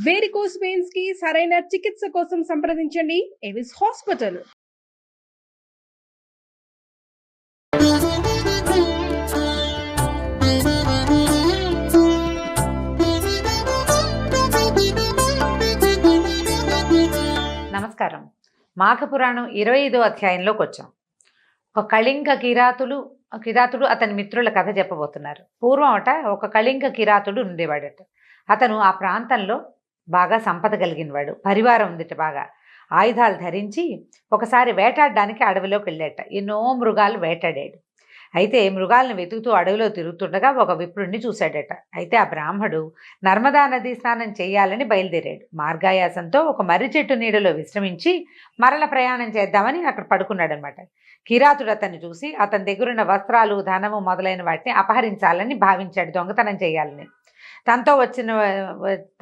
Varicose veins కి సరైన చికిత్స కోసం సంప్రదించండి ఎవిస్ హాస్పిటల్. నమస్కారం. మాఘపురాణం 25వ అధ్యాయంలోకి వచ్చాం. ఒక కళింగ కిరాతుడు అతని మిత్రుల కథ చెప్పబోతున్నారు. పూర్వం ఒక కళింగ కిరాతుడు ఉండేవాడట. అతను ఆ ప్రాంతంలో బాగా సంపద కలిగినవాడు. పరివారం ఉందిట బాగా. ఆయుధాలు ధరించి ఒకసారి వేటాడడానికి అడవిలోకి వెళ్ళాట. ఎన్నో మృగాలు వేటాడాడు. అయితే మృగాలను వెతుకుతూ అడవిలో తిరుగుతుండగా ఒక విప్రుణ్ణి చూశాడట. అయితే ఆ బ్రాహ్మడు నర్మదా నదీ స్నానం చేయాలని బయలుదేరాడు. మార్గాయాసంతో ఒక మర్రి చెట్టు నీడలో విశ్రమించి మరల ప్రయాణం చేద్దామని అక్కడ పడుకున్నాడనమాట. కిరాతుడు అతన్ని చూసి అతని దగ్గరున్న వస్త్రాలు, ధనము మొదలైన వాటిని అపహరించాలని భావించాడు, దొంగతనం చేయాలని. తనతో వచ్చిన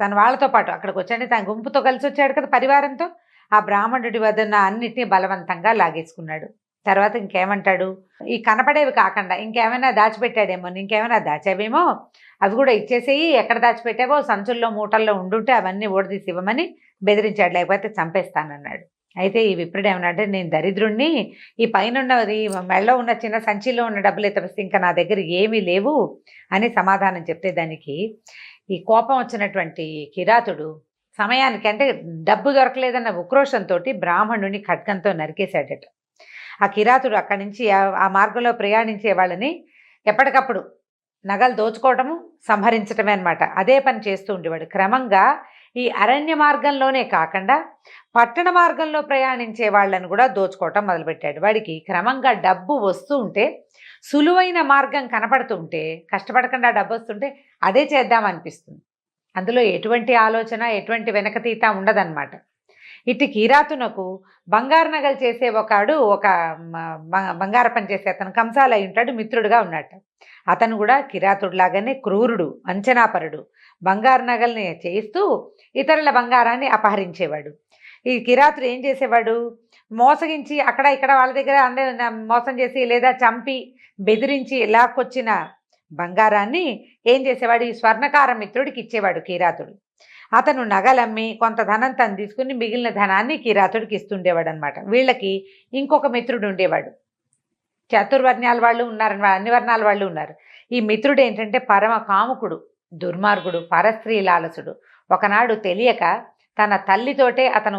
తన వాళ్ళతో పాటు అక్కడికి వచ్చాడు. తన గుంపుతో కలిసి వచ్చాడు కదా, పరివారంతో. ఆ బ్రాహ్మణుడి వద్ద అన్నిటినీ బలవంతంగా లాగేసుకున్నాడు. తర్వాత ఇంకేమంటాడు, ఈ కనపడేవి కాకుండా ఇంకేమైనా దాచిపెట్టాడేమో, ఇంకేమైనా దాచావేమో అవి కూడా ఇచ్చేసేయి, ఎక్కడ దాచిపెట్టావో సంచుల్లో మూటల్లో ఉండుంటే అవన్నీ ఓడదీసి ఇవ్వమని బెదిరించాడు, లేకపోతే చంపేస్తానన్నాడు. అయితే ఈ విప్రుడు ఏమన్నాడంటే, నేను దరిద్రుణ్ణి, ఈ పైన ఈ మెళ్ళలో ఉన్న చిన్న సంచిలో ఉన్న డబ్బులు తప్పిస్తే ఇంకా నా దగ్గర ఏమీ లేవు అని సమాధానం చెప్తే దానికి ఈ కోపం వచ్చినటువంటి కిరాతుడు సమయానికి, అంటే డబ్బు దొరకలేదన్న ఉక్రోషంతో బ్రాహ్మణుని ఖడ్గంతో నరికేశాడట. ఆ కిరాతుడు అక్కడి నుంచి ఆ మార్గంలో ప్రయాణించే వాళ్ళని ఎప్పటికప్పుడు నగలు దోచుకోవటము, సంహరించటమే అనమాట. అదే పని చేస్తూ ఉండేవాడు. క్రమంగా ఈ అరణ్య మార్గంలోనే కాకుండా పట్టణ మార్గంలో ప్రయాణించే వాళ్ళని కూడా దోచుకోవటం మొదలుపెట్టాడు. వాడికి క్రమంగా డబ్బు వస్తూ ఉంటే, సులువైన మార్గం కనపడుతూ ఉంటే, కష్టపడకుండా డబ్బు వస్తుంటే అదే చేద్దామనిపిస్తుంది. అందులో ఎటువంటి ఆలోచన, ఎటువంటి వెనకతీత ఉండదన్నమాట. ఇటు కిరాతునకు బంగారు నగలు చేసే ఒక బంగార పని చేసే అతను కంసాల అయి ఉంటాడు, మిత్రుడుగా ఉన్నట్టు. అతను కూడా కిరాతుడిలాగానే క్రూరుడు, అంచనాపరుడు. బంగారు నగల్ని చేయిస్తూ ఇతరుల బంగారాన్ని అపహరించేవాడు. ఈ కిరాతుడు ఏం చేసేవాడు, మోసగించి అక్కడ ఇక్కడ వాళ్ళ దగ్గర అందరూ మోసం చేసి లేదా చంపి బెదిరించి లాక్కొచ్చిన బంగారాన్ని ఏం చేసేవాడు, ఈ స్వర్ణకార మిత్రుడికి ఇచ్చేవాడు కిరాతుడు. అతను నగలమ్మి కొంత ధనం తను తీసుకుని మిగిలిన ధనాన్ని కిరాతుడికి ఇస్తుండేవాడు అనమాట. వీళ్ళకి ఇంకొక మిత్రుడు ఉండేవాడు. చతుర్వర్ణాల వాళ్ళు ఉన్నారని, అన్ని వర్ణాల వాళ్ళు ఉన్నారు. ఈ మిత్రుడు ఏంటంటే పరమ కాముకుడు, దుర్మార్గుడు, పరస్త్రీ లాలసుడు. ఒకనాడు తెలియక తన తల్లితోటే అతను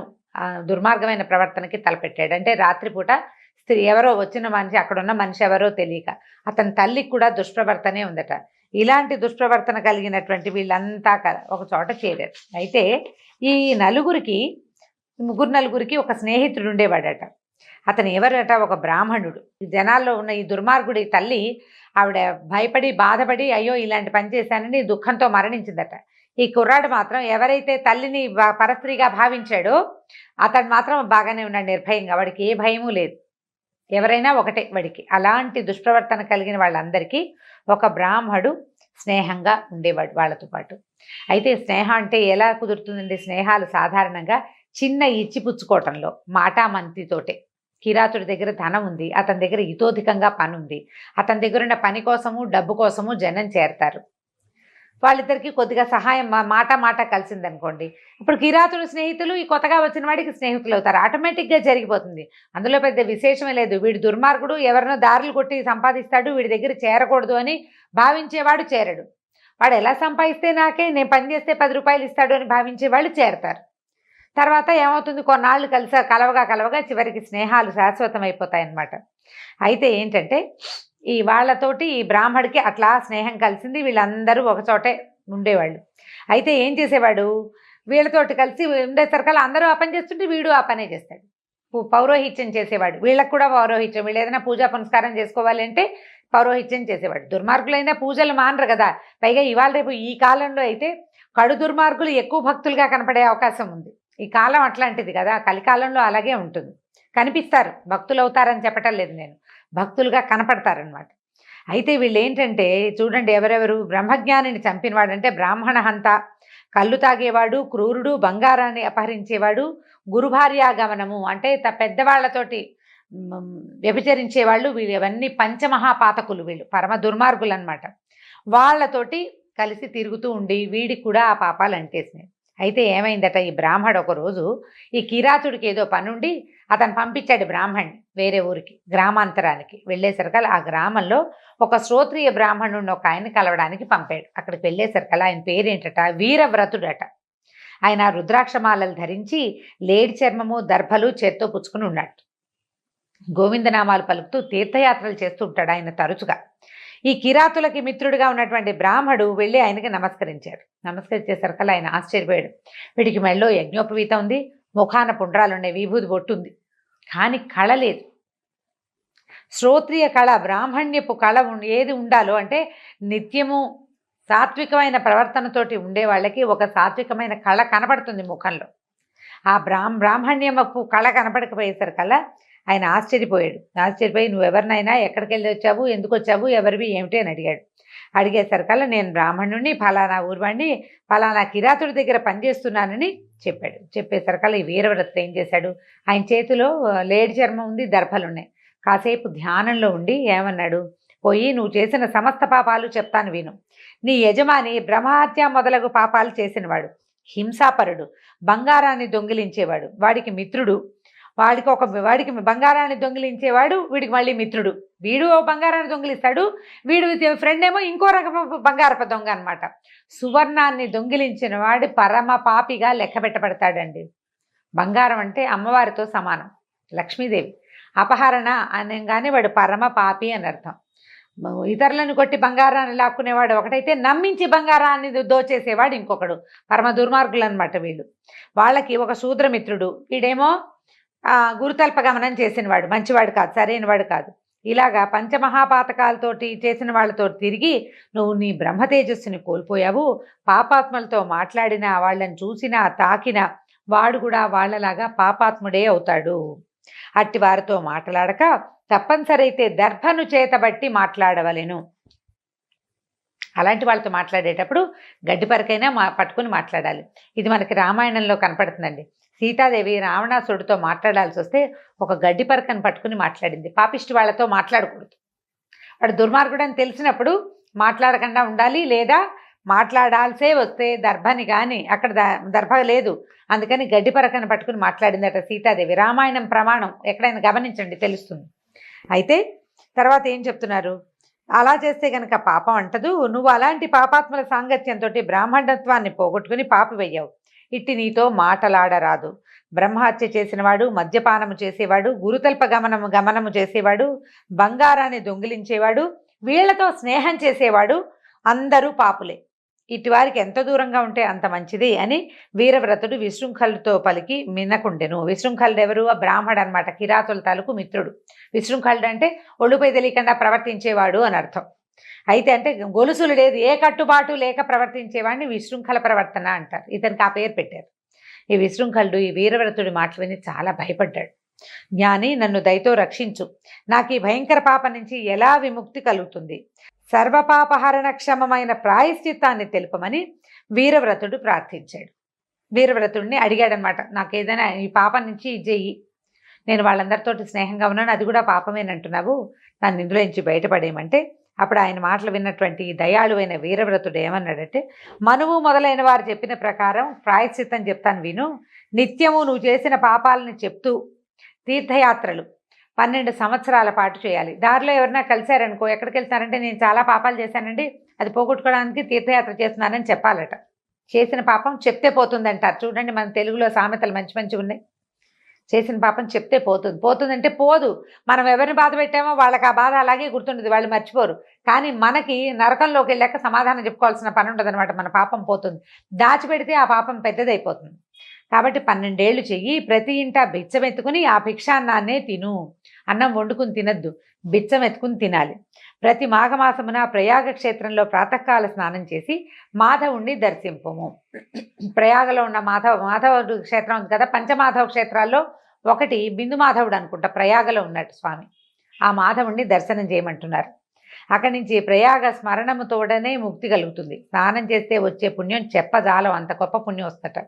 దుర్మార్గమైన ప్రవర్తనకి తలపెట్టాడు. అంటే రాత్రిపూట స్త్రీ ఎవరో వచ్చిన మనిషి, అక్కడున్న మనిషి ఎవరో తెలియక అతని తల్లికి కూడా దుష్ప్రవర్తనే ఉందట. ఇలాంటి దుష్ప్రవర్తన కలిగినటువంటి వీళ్ళంతా ఒక చోట చేరారు. అయితే ఈ నలుగురికి ఒక స్నేహితుడు ఉండేవాడట. అతను ఎవరట, ఒక బ్రాహ్మణుడు. జనాల్లో ఉన్న ఈ దుర్మార్గుడి తల్లి, ఆవిడ భయపడి బాధపడి అయ్యో ఇలాంటి పని చేశానని దుఃఖంతో మరణించిందట. ఈ కుర్రాడు మాత్రం ఎవరైతే తల్లిని పరస్త్రీగా భావించాడో అతడు మాత్రం బాగానే ఉన్నాడు, నిర్భయంగా. వాడికి ఏ భయము లేదు, ఎవరైనా ఒకటే వాడికి. అలాంటి దుష్ప్రవర్తన కలిగిన వాళ్ళందరికీ ఒక బ్రాహ్మడు స్నేహంగా ఉండేవాడు వాళ్ళతో పాటు. అయితే స్నేహం అంటే ఎలా కుదురుతుందండి? స్నేహాలు సాధారణంగా చిన్న ఇచ్చిపుచ్చుకోవటంలో, మాటామంతితోటే. కిరాతుడి దగ్గర ధనం ఉంది, అతని దగ్గర ఇతోధికంగా పని ఉంది, అతని దగ్గర ఉన్న పని కోసము డబ్బు కోసము జనం చేరతారు. వాళ్ళిద్దరికీ కొద్దిగా సహాయం మాట కలిసిందనుకోండి, ఇప్పుడు కిరాతుడు స్నేహితులు ఈ కొత్తగా వచ్చిన వాడికి స్నేహితులు అవుతారు, ఆటోమేటిక్గా జరిగిపోతుంది. అందులో పెద్ద విశేషమే లేదు. వీడి దుర్మార్గుడు, ఎవరినో దారులు కొట్టి సంపాదిస్తాడు, వీడి దగ్గర చేరకూడదు అని భావించేవాడు చేరడు. వాడు ఎలా సంపాదిస్తే నాకే, నేను పని చేస్తే 10 రూపాయలు ఇస్తాడు అని భావించే వాళ్ళు చేరతారు. తర్వాత ఏమవుతుంది, కొన్నాళ్ళు కలవగా చివరికి స్నేహాలు శాశ్వతం అయిపోతాయి అన్నమాట. అయితే ఏంటంటే ఈ వాళ్ళతోటి ఈ బ్రాహ్మడికి అట్లా స్నేహం కలిసింది. వీళ్ళందరూ ఒకచోటే ఉండేవాళ్ళు. అయితే ఏం చేసేవాడు, వీళ్ళతోటి కలిసి ఉండేసరికల్లా అందరూ ఆ పని చేస్తుంటే వీడు ఆ పనే చేస్తాడు. పౌరోహిత్యం చేసేవాడు. వీళ్ళకు కూడా పౌరోహిత్యం, వీళ్ళు ఏదైనా పూజా పునస్కారం చేసుకోవాలి అంటే పౌరోహిత్యం చేసేవాడు. దుర్మార్గులైనా పూజలు మానరు కదా. పైగా ఇవాళ రేపు ఈ కాలంలో అయితే కడు దుర్మార్గులు ఎక్కువ భక్తులుగా కనపడే అవకాశం ఉంది. ఈ కాలం అట్లాంటిది కదా, కలికాలంలో అలాగే ఉంటుంది. కనిపిస్తారు, భక్తులు అవుతారని చెప్పటం లేదు నేను, భక్తులుగా కనపడతారనమాట. అయితే వీళ్ళు ఏంటంటే చూడండి, ఎవరెవరు, బ్రహ్మజ్ఞానిని చంపినవాడంటే బ్రాహ్మణ హంత, కళ్ళు తాగేవాడు, క్రూరుడు, బంగారాన్ని అపహరించేవాడు, గురుభార్యాగమనము అంటే పెద్దవాళ్లతోటి వ్యభిచరించేవాళ్ళు. వీళ్ళు ఇవన్నీ పంచమహాపాతకులు, వీళ్ళు పరమ దుర్మార్గులు అనమాట. వాళ్ళతోటి కలిసి తిరుగుతూ ఉండి వీడికి కూడా ఆ పాపాలు అంటేసినాయి. అయితే ఏమైందట, ఈ బ్రాహ్మడు ఒకరోజు ఈ కిరాతుడికి ఏదో పనుండి అతను పంపించాడు బ్రాహ్మణ్ణి వేరే ఊరికి, గ్రామాంతరానికి. వెళ్ళేసరికల్లా ఆ గ్రామంలో ఒక శ్రోత్రియ బ్రాహ్మణుడిని ఒక ఆయన్ని కలవడానికి పంపాడు. అక్కడికి వెళ్ళేసరికల్లా ఆయన పేరేంటట, వీరవ్రతుడట. ఆయన రుద్రాక్షమాలలు ధరించి లేడి చర్మము దర్భలు చేత్తో పుచ్చుకుని ఉన్నాడు. గోవిందనామాలు పలుకుతూ తీర్థయాత్రలు చేస్తూ ఉంటాడు ఆయన తరచుగా. ఈ కిరాతులకి మిత్రుడిగా ఉన్నటువంటి బ్రాహ్మడు వెళ్ళి ఆయనకి నమస్కరించాడు. నమస్కరించేసరికల్లా ఆయన ఆశ్చర్యపోయాడు. వీడికి మెళ్ళో యజ్ఞోపవీతం ఉంది, ముఖాన పుండ్రాలున్నాయి, విభూతి బొట్టుంది, కానీ కళ లేదు. శ్రోత్రియ కళ, బ్రాహ్మణ్యపు కళ ఏది ఉండాలో అంటే నిత్యము సాత్వికమైన ప్రవర్తనతోటి ఉండే వాళ్ళకి ఒక సాత్వికమైన కళ కనపడుతుంది ముఖంలో. ఆ బ్రాహ్మణ్యపు కళ కనపడకపోయేసరికల్లా ఆయన ఆశ్చర్యపోయి నువ్వెవరినైనా, ఎక్కడికి వెళ్ళి వచ్చావు, ఎందుకు వచ్చావు, ఎవరివి ఏమిటి అని అడిగాడు. అడిగేసరికల్లా నేను బ్రాహ్మణుడిని, ఫలానా ఊరివాడిని, ఫలానా కిరాతుడి దగ్గర పనిచేస్తున్నానని చెప్పాడు. చెప్పేసరికల్లా ఈ వీరవ్రతుడు ఏం చేశాడు, ఆయన చేతిలో లేడి చర్మం ఉంది, దర్భలున్నాయి. కాసేపు ధ్యానంలో ఉండి ఏమన్నాడు, పోయి నువ్వు చేసిన సమస్త పాపాలు చెప్తాను విను. నీ యజమాని బ్రహ్మహత్య మొదలగు పాపాలు చేసినవాడు, హింసాపరుడు, బంగారాన్ని దొంగిలించేవాడు, వాడికి మిత్రుడు. వాడికి బంగారాన్ని దొంగిలించేవాడు వీడికి మళ్ళీ మిత్రుడు. వీడు బంగారాన్ని దొంగిలిస్తాడు, వీడు ఫ్రెండ్ ఏమో ఇంకో రకం బంగారపు దొంగ అనమాట. సువర్ణాన్ని దొంగిలించిన వాడు పరమ పాపిగా లెక్క పెట్టబడతాడండి. బంగారం అంటే అమ్మవారితో సమానం, లక్ష్మీదేవి. అపహరణ అనగానే వాడు పరమ పాపి అని అర్థం. ఇతరులను కొట్టి బంగారాన్ని లాక్కునేవాడు ఒకటైతే, నమ్మించి బంగారాన్ని దోచేసేవాడు ఇంకొకడు. పరమ దుర్మార్గులు అనమాట వీళ్ళు. వాళ్ళకి ఒక శూద్రమిత్రుడు, వీడేమో గురుతల్ప గమనం చేసినవాడు, మంచివాడు కాదు, సరైనవాడు కాదు. ఇలాగా పంచమహాపాతకాలతోటి చేసిన వాళ్ళతో తిరిగి నువ్వు నీ బ్రహ్మ తేజస్సుని కోల్పోయావు. పాపాత్మలతో మాట్లాడినా, వాళ్ళని చూసినా, తాకినా వాడు కూడా వాళ్ళలాగా పాపాత్ముడే అవుతాడు. అట్టి వారితో మాట్లాడక తప్పనిసరి అయితే దర్భను చేతబట్టి మాట్లాడవలెను. అలాంటి వాళ్ళతో మాట్లాడేటప్పుడు గడ్డిపరకైనా పట్టుకుని మాట్లాడాలి. ఇది మనకి రామాయణంలో కనపడుతుందండి. సీతాదేవి రావణాసుడితో మాట్లాడాల్సి వస్తే ఒక గడ్డిపరకను పట్టుకుని మాట్లాడింది. పాపిష్టి వాళ్ళతో మాట్లాడకూడదు. వాడు దుర్మార్గుడు అని తెలిసినప్పుడు మాట్లాడకుండా ఉండాలి. లేదా మాట్లాడాల్సే వస్తే దర్భని కానీ, అక్కడ దర్భ లేదు, అందుకని గడ్డిపరకను పట్టుకుని మాట్లాడిందట సీతాదేవి. రామాయణం ప్రమాణం ఎక్కడైనా గమనించండి, తెలుస్తుంది. అయితే తర్వాత ఏం చెప్తున్నారు, అలా చేస్తే గనక పాపం అంటదు. నువ్వు అలాంటి పాపాత్మల సాంగత్యంతో బ్రాహ్మణత్వాన్ని పోగొట్టుకుని పాపివయ్యావు. ఇట్టి నీతో మాటలాడరాదు. బ్రహ్మహత్య చేసినవాడు, మద్యపానము చేసేవాడు, గురుతల్ప గమనము చేసేవాడు, బంగారాన్ని దొంగిలించేవాడు, వీళ్లతో స్నేహం చేసేవాడు అందరూ పాపులే. ఇటు వారికి ఎంత దూరంగా ఉంటే అంత మంచిది అని వీరవ్రతుడు విశృంఖలుతో పలికి మిన్నకుండెను. విశృంఖలుడు ఎవరు? ఆ బ్రాహ్మడు అనమాట, కిరాతుల తాలూకు మిత్రుడు. విశృంఖలుడు అంటే ఒళ్ళుపై తెలియకుండా ప్రవర్తించేవాడు అని అర్థం. అయితే అంటే గొలుసులు లేదు, ఏ కట్టుబాటు లేక ప్రవర్తించేవాడిని విశృంఖల ప్రవర్తన అంటారు. ఇతనికి ఆ పేరు పెట్టారు. ఈ విశృంఖలుడు ఈ వీరవ్రతుడి మాటలు విని చాలా భయపడ్డాడు. జ్ఞాని, నన్ను దయతో రక్షించు, నాకు ఈ భయంకర పాప నుంచి ఎలా విముక్తి కలుగుతుంది? సర్వపాపహరణ క్షమమైన ప్రాయశ్చిత్తాన్ని తెలుపమని వీరవ్రతుడు ప్రార్థించాడు. వీరవ్రతుడిని అడిగాడనమాట, నాకు ఏదైనా ఈ పాపం నుంచి ఇచ్చేయి, నేను వాళ్ళందరితోటి స్నేహంగా ఉన్నాను, అది కూడా పాపమేనంటున్నావు, నన్ను ఇందులో నుంచి బయటపడేయమంటే అప్పుడు ఆయన మాటలు విన్నటువంటి దయాళువైన వీరవ్రతుడు ఏమన్నాడంటే, మనువు మొదలైన వారు చెప్పిన ప్రకారం ప్రాయశ్చిత్తం చెప్తాను విను. నిత్యము నువ్వు చేసిన పాపాలని చెప్తూ తీర్థయాత్రలు 12 సంవత్సరాల పాటు చేయాలి. దారిలో ఎవరైనా కలిశారనుకో, ఎక్కడికి వెళ్తారంటే నేను చాలా పాపాలు చేశానండి, అది పోగొట్టుకోవడానికి తీర్థయాత్ర చేస్తున్నానని చెప్పాలట. చేసిన పాపం చెప్తే పోతుందంటారు. చూడండి, మన తెలుగులో సామెతలు మంచి మంచి ఉన్నాయి. చేసిన పాపం చెప్తే పోతుందంటే పోదు. మనం ఎవరిని బాధ పెట్టామో వాళ్ళకి ఆ బాధ అలాగే గుర్తుండదు, వాళ్ళు మర్చిపోరు. కానీ మనకి నరకంలోకి వెళ్ళాక సమాధానం చెప్పుకోవాల్సిన పని ఉండదు అనమాట. మన పాపం పోతుంది. దాచిపెడితే ఆ పాపం పెద్దదైపోతుంది. కాబట్టి 12 ఏళ్ళు చెయ్యి, ప్రతి ఇంట బిచ్చం ఎత్తుకుని ఆ భిక్షాన్నాన్నే తిను. అన్నం వండుకుని తినద్దు, బిచ్చం ఎత్తుకుని తినాలి. ప్రతి మాఘమాసమున ప్రయాగ క్షేత్రంలో ప్రాతకాల స్నానం చేసి మాధవుణ్ణి దర్శింపము. ప్రయాగలో ఉన్న మాధవుడు క్షేత్రం ఉంది కదా, పంచమాధవ క్షేత్రాల్లో ఒకటి బిందు మాధవుడు అనుకుంటా, ప్రయాగలో ఉన్నట్టు స్వామి. ఆ మాధవుణ్ణి దర్శనం చేయమంటున్నారు. అక్కడి నుంచి ప్రయాగ స్మరణముతోడనే ముక్తి కలుగుతుంది. స్నానం చేస్తే వచ్చే పుణ్యం చెప్పజాలం, అంత గొప్ప పుణ్యం వస్తట.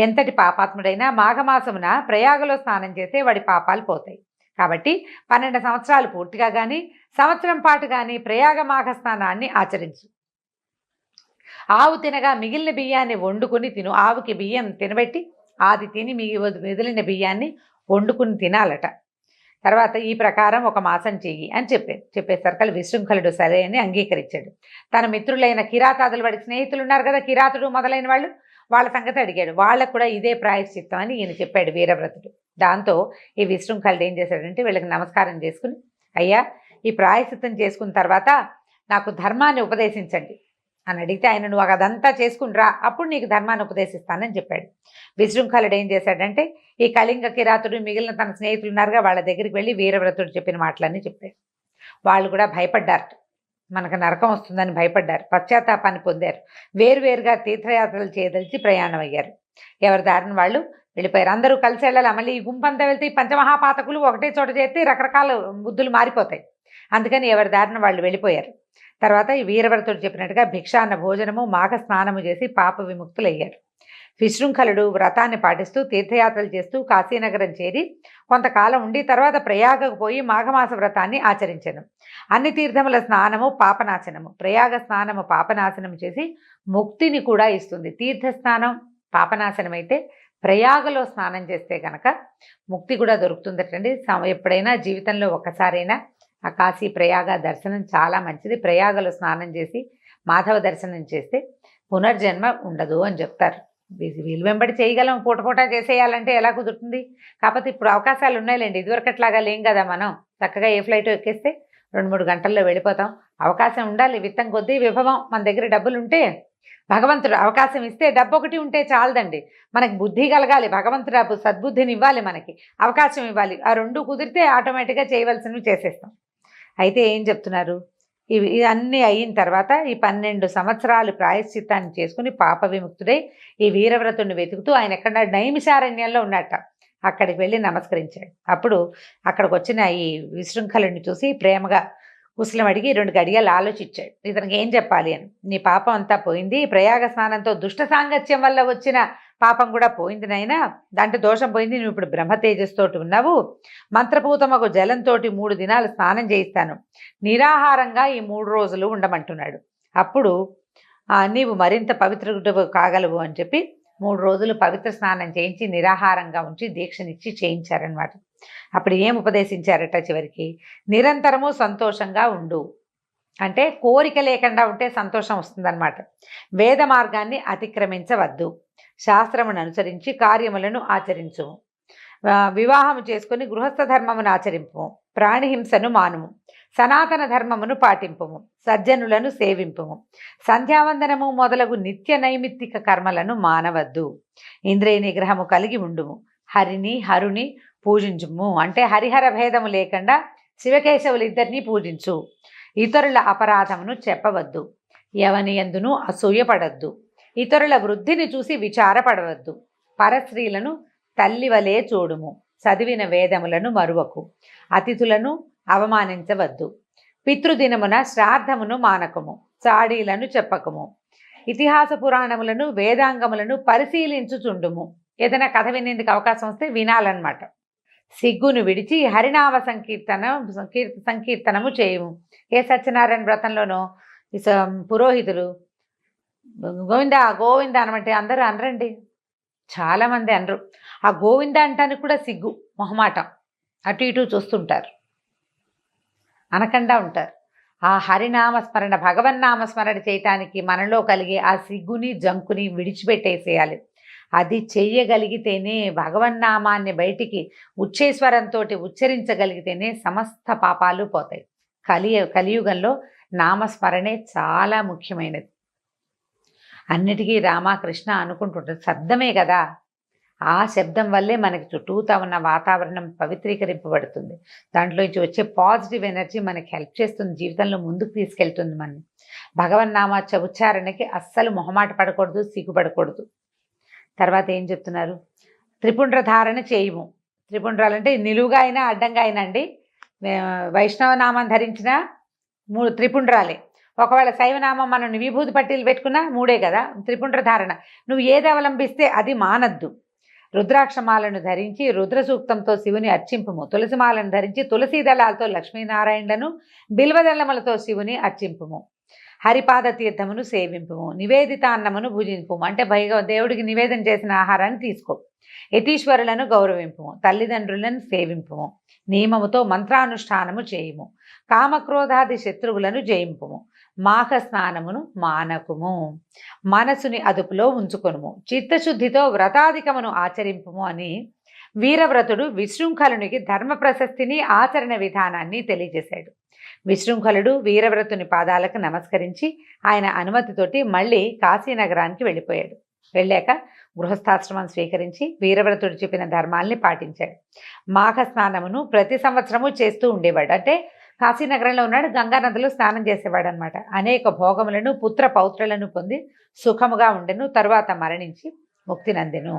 ఎంతటి పాపాత్ముడైనా మాఘమాసమున ప్రయాగలో స్నానం చేస్తే వాడి పాపాలు పోతాయి. కాబట్టి 12 సంవత్సరాలు పూర్తిగా కానీ సంవత్సరం పాటు కానీ ప్రయాగ మాఘ స్నానాన్ని ఆచరించు. ఆవు తినగా మిగిలిన బియ్యాన్ని వండుకొని తిను. ఆవుకి బియ్యం తినబెట్టి అది తిని మిగిలిన బియ్యాన్ని వండుకుని తినాలట. తర్వాత ఈ ప్రకారం 1 మాసం చెయ్యి అని చెప్పేసరికి విశృంఖలుడు సరే అని అంగీకరించాడు. తన మిత్రులైన కిరాతాదులు, వాడి స్నేహితులు ఉన్నారు కదా, కిరాతుడు మొదలైన వాళ్ళు, వాళ్ళ సంగతి అడిగాడు. వాళ్ళకు కూడా ఇదే ప్రాయశ్చిత్తం అని ఈయన చెప్పాడు వీరవ్రతుడు. దాంతో ఈ విశృంఖలుడు ఏం చేశాడంటే వీళ్ళకి నమస్కారం చేసుకుని, అయ్యా ఈ ప్రాయశ్చిత్తం చేసుకున్న తర్వాత నాకు ధర్మాన్ని ఉపదేశించండి అని అడిగితే ఆయన, నువ్వు అదంతా చేసుకుని రా, అప్పుడు నీకు ధర్మాన్ని ఉపదేశిస్తానని చెప్పాడు. విశృంఖలుడు ఏం చేశాడంటే ఈ కళింగ కిరాతుడు మిగిలిన తన స్నేహితులు ఉన్నారుగా, వాళ్ళ దగ్గరికి వెళ్ళి వీరవ్రతుడు చెప్పిన మాటలన్నీ చెప్పాడు. వాళ్ళు కూడా భయపడ్డారు, మనకు నరకం వస్తుందని భయపడ్డారు, పశ్చాత్తాపాన్ని పొందారు. వేరువేరుగా తీర్థయాత్రలు చేయదలిచి ప్రయాణం అయ్యారు. ఎవరి దారిని వాళ్ళు వెళ్ళిపోయారు. అందరూ కలిసి వెళ్ళాలి. మళ్ళీ ఈ గుంపంతా వెళ్తే ఈ పంచమహాపాతకులు ఒకటే చోట చేస్తే రకరకాల బుద్ధులు మారిపోతాయి. అందుకని ఎవరి దారిని వాళ్ళు వెళ్ళిపోయారు. తర్వాత ఈ వీరవ్రతుడు చెప్పినట్టుగా భిక్షాన్న భోజనము, మాఘ స్నానము చేసి పాప విముక్తులయ్యారు. విశృంఖలుడు వ్రతాన్ని పాటిస్తూ తీర్థయాత్రలు చేస్తూ కాశీనగరం చేరి కొంతకాలం ఉండి తర్వాత ప్రయాగకు పోయి మాఘమాస వ్రతాన్ని ఆచరించెను. అన్ని తీర్థముల స్నానము పాపనాశనము. ప్రయాగ స్నానము పాపనాశనము చేసి ముక్తిని కూడా ఇస్తుంది. తీర్థస్నానం పాపనాశనం అయితే ప్రయాగలో స్నానం చేస్తే కనుక ముక్తి కూడా దొరుకుతుందటండి. ఎప్పుడైనా జీవితంలో ఒక్కసారైనా ఆ కాశీ ప్రయాగ దర్శనం చాలా మంచిది. ప్రయాగలో స్నానం చేసి మాధవ దర్శనం చేస్తే పునర్జన్మ ఉండదు అని చెప్తారు. వీలు వెంబడి చేయగలం, పూట చేసేయాలంటే ఎలా కుదురుతుంది? కాకపోతే ఇప్పుడు అవకాశాలు ఉన్నాయిలేండి, ఇదివరకట్లాగా లేం కదా. మనం చక్కగా ఏ ఫ్లైట్ ఎక్కేస్తే 2-3 గంటల్లో వెళ్ళిపోతాం. అవకాశం ఉండాలి, విత్తం కొద్దీ విభవం. మన దగ్గర డబ్బులు ఉంటే, భగవంతుడు అవకాశం ఇస్తే, డబ్బు ఒకటి ఉంటే చాలదండి, మనకి బుద్ధి కలగాలి. భగవంతుడు సద్బుద్ధిని ఇవ్వాలి, మనకి అవకాశం ఇవ్వాలి. ఆ 2 కుదిరితే ఆటోమేటిక్గా చేయవలసినవి చేసేస్తాం. అయితే ఏం చెప్తున్నారు, ఇవి అన్నీ అయిన తర్వాత ఈ 12 సంవత్సరాలు ప్రాయశ్చిత్తాన్ని చేసుకుని పాప విముక్తుడై ఈ వీరవ్రతుడిని వెతుకుతూ ఆయన ఎక్కడ నైమిషారణ్యంలో ఉన్నట్ట. అక్కడికి వెళ్ళి నమస్కరించాడు. అప్పుడు అక్కడికి వచ్చిన ఈ విశృంఖలుడిని చూసి ప్రేమగా కుశలం అడిగి 2 గడియలు ఆలోచించాడు. ఇతనికి ఏం చెప్పాలి అని. నీ పాపం అంతా పోయింది, ప్రయాగ స్నానంతో దుష్ట సాంగత్యం వల్ల వచ్చిన పాపం కూడా పోయింది నాయనా, దాంట్లో దోషం పోయింది. నువ్వు ఇప్పుడు బ్రహ్మ తేజస్తోటి ఉన్నావు. మంత్రపూతమకు జలంతో 3 దినాలు స్నానం చేయిస్తాను, నిరాహారంగా ఈ 3 రోజులు ఉండమంటున్నాడు. అప్పుడు నీవు మరింత పవిత్రుడు కాగలవు అని చెప్పి 3 రోజులు పవిత్ర స్నానం చేయించి నిరాహారంగా ఉంచి దీక్షనిచ్చి చేయించారనమాట. అప్పుడు ఏం ఉపదేశించారట చివరికి, నిరంతరము సంతోషంగా ఉండు, అంటే కోరిక లేకుండా ఉంటే సంతోషం వస్తుందన్నమాట. వేద మార్గాన్ని అతిక్రమించవద్దు, శాస్త్రమును అనుసరించి కార్యములను ఆచరించు, వివాహము చేసుకుని గృహస్థ ధర్మమును ఆచరింపు, ప్రాణిహింసను మానుము, సనాతన ధర్మమును పాటింపుము, సజ్జనులను సేవింపుము, సంధ్యావందనము మొదలగు నిత్య నైమిత్తిక కర్మలను మానవద్దు, ఇంద్రియ నిగ్రహము కలిగి ఉండుము, హరుని పూజించుము, అంటే హరిహర భేదము లేకుండా శివకేశవులిద్దరినీ పూజించు, ఇతరుల అపరాధమును చెప్పవద్దు, ఎవని యందును అసూయపడద్దు, ఇతరుల వృద్ధిని చూసి విచారపడవద్దు, పరస్త్రీలను తల్లివలే చూడుము, చదివిన వేదములను మరువకు, అతిథులను అవమానించవద్దు, పితృదినమున శ్రాద్ధమును మానకము, చాడీలను చెప్పకము, ఇతిహాస పురాణములను వేదాంగములను పరిశీలించుచుండుము. ఏదైనా కథ వినేందుకు అవకాశం వస్తే వినాలన్నమాట. సిగ్గును విడిచి హరినామ సంకీర్తనము చేయము. ఏ సత్యనారాయణ వ్రతంలోనో పురోహితులు గోవింద గోవింద అనమంటే అందరూ అనరండి, చాలామంది అనరు. ఆ గోవింద అంటానికి కూడా సిగ్గు, మొహమాటం, అటు ఇటు చూస్తుంటారు, అనకుండా ఉంటారు. ఆ హరినామస్మరణ, భగవన్నామస్మరణ చేయటానికి మనలో కలిగే ఆ సిగ్గుని జంకుని విడిచిపెట్టేసేయాలి. అది చెయ్యగలిగితేనే, భగవన్నామాన్ని బయటికి ఉచ్చేశ్వరంతో ఉచ్చరించగలిగితేనే సమస్త పాపాలు పోతాయి. కలియుగంలో నామస్మరణే చాలా ముఖ్యమైనది. అన్నిటికీ రామకృష్ణ అనుకుంటుంటారు, శబ్దమే కదా, ఆ శబ్దం వల్లే మనకి చుట్టూతా ఉన్న వాతావరణం పవిత్రీకరింపబడుతుంది. దాంట్లోంచి వచ్చే పాజిటివ్ ఎనర్జీ మనకి హెల్ప్ చేస్తుంది, జీవితంలో ముందుకు తీసుకెళ్తుంది. మనం భగవన్నామ ఉచ్చారణకి అస్సలు మొహమాట పడకూడదు, సిగ్గుపడకూడదు. తర్వాత ఏం చెప్తున్నారు, త్రిపుండ్ర ధారణ చేయము. త్రిపుండ్రాలంటే నిలువుగా అయినా అడ్డంగా అయినా అండి. వైష్ణవనామం ధరించిన 3 త్రిపుండ్రాలే. ఒకవేళ శైవనామం మనం విభూతి పట్టీలు పెట్టుకున్నా 3 కదా. త్రిపుండ్ర ధారణ నువ్వు ఏది అవలంబిస్తే అది మానద్దు. రుద్రాక్షమాలను ధరించి రుద్ర సూక్తంతో శివుని అర్చింపుము, తులసిమాలను ధరించి తులసీ దళాలతో లక్ష్మీనారాయణలను, బిల్వదళములతో శివుని అర్చింపుము, హరిపాద తీర్థమును సేవింపుము, నివేదిత అన్నమును భుజింపుము, అంటే దేవుడికి నివేదన చేసిన ఆహారాన్ని తీసుకో. యతీశ్వరులను గౌరవింపుము, తల్లిదండ్రులను సేవింపుము, నియమముతో మంత్రానుష్ఠానము చేయుము, కామక్రోధాది శత్రువులను జయింపుము, మాఘ స్నానమును మానకుము, మనసుని అదుపులో ఉంచుకొనుము, చిత్తశుద్ధితో వ్రతాధికమును ఆచరింపుము అని వీరవ్రతుడు విశృంఖలునికి ధర్మ ప్రశస్తిని ఆచరణ విధానాన్ని తెలియజేశాడు. విశృంఖలుడు వీరవ్రతుని పాదాలకు నమస్కరించి ఆయన అనుమతితోటి మళ్ళీ కాశీనగరానికి వెళ్ళిపోయాడు. వెళ్ళాక గృహస్థాశ్రమం స్వీకరించి వీరవ్రతుడు చెప్పిన ధర్మాల్ని పాటించాడు. మాఘ స్నానమును ప్రతి సంవత్సరము చేస్తూ ఉండేవాడు. అంటే కాశీనగరంలో ఉన్నాడు, గంగానదిలో స్నానం చేసేవాడు అనమాట. అనేక భోగములను పుత్ర పౌత్రులను పొంది సుఖముగా ఉండెను. తరువాత మరణించి ముక్తి నందెను.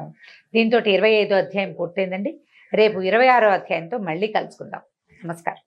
దీంతో 25వ అధ్యాయం పూర్తయిందండి. రేపు 26వ అధ్యాయంతో మళ్ళీ కలుసుకుందాం. నమస్కారం.